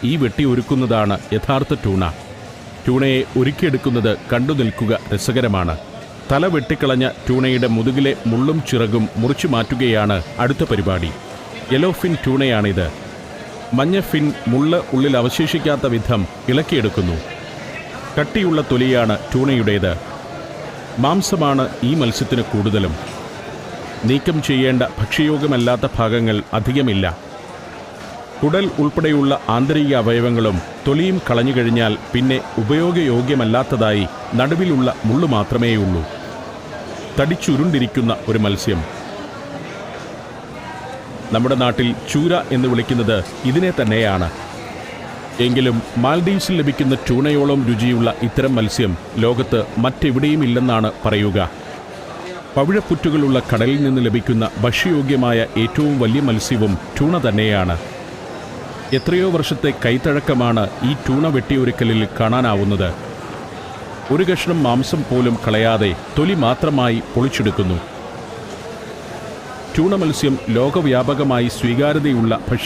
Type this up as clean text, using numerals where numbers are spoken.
ഈ വെട്ടിയൊരുക്കുന്നതാണ് യഥാർത്ഥ ട്യൂണ. ട്യൂണയെ ഒരുക്കിയെടുക്കുന്നത് കണ്ടു നിൽക്കുക രസകരമാണ്. തല വെട്ടിക്കളഞ്ഞ ട്യൂണയുടെ മുതുകിലെ മുള്ളും ചിറകും മുറിച്ചു മാറ്റുകയാണ് അടുത്ത പരിപാടി. യെല്ലോ ഫിൻ ട്യൂണയാണിത്. മഞ്ഞ ഫിൻ മുള്ള് ഉള്ളിൽ അവശേഷിക്കാത്ത വിധം ഇളക്കിയെടുക്കുന്നു. കട്ടിയുള്ള തൊലിയാണ് ട്യൂണയുടേത്. മാംസമാണ് ഈ മത്സ്യത്തിന് കൂടുതലും. നീക്കം ചെയ്യേണ്ട ഭക്ഷ്യയോഗ്യമല്ലാത്ത ഭാഗങ്ങൾ അധികമില്ല. കുടൽ ഉൾപ്പെടെയുള്ള ആന്തരിക അവയവങ്ങളും തൊലിയും കളഞ്ഞുകഴിഞ്ഞാൽ പിന്നെ ഉപയോഗയോഗ്യമല്ലാത്തതായി നടുവിലുള്ള മുള്ളു മാത്രമേയുള്ളൂ. തടിച്ചുരുണ്ടിരിക്കുന്ന ഒരു മത്സ്യം. നമ്മുടെ നാട്ടിൽ ചൂര എന്ന് വിളിക്കുന്നത് ഇതിനെ തന്നെയാണ്. എങ്കിലും മാൽഡീവ്സിൽ ലഭിക്കുന്ന ട്യൂണയോളം രുചിയുള്ള ഇത്തരം മത്സ്യം ലോകത്ത് മറ്റെവിടെയും ഇല്ലെന്നാണ് പറയുക. പവിഴപ്പുറ്റുകളുള്ള കടലിൽ നിന്ന് ലഭിക്കുന്ന ഭക്ഷ്യയോഗ്യമായ ഏറ്റവും വലിയ മത്സ്യവും ട്യൂണ തന്നെയാണ്. എത്രയോ വർഷത്തെ കൈത്തഴക്കമാണ് ഈ ട്യൂണ വെട്ടിയൊരുക്കലിൽ കാണാനാവുന്നത്. ഒരു കഷ്ണം മാംസം പോലും കളയാതെ തൊലി മാത്രമായി പൊളിച്ചെടുക്കുന്നു. ട്യൂണ മത്സ്യം ലോകവ്യാപകമായി സ്വീകാര്യതയുള്ള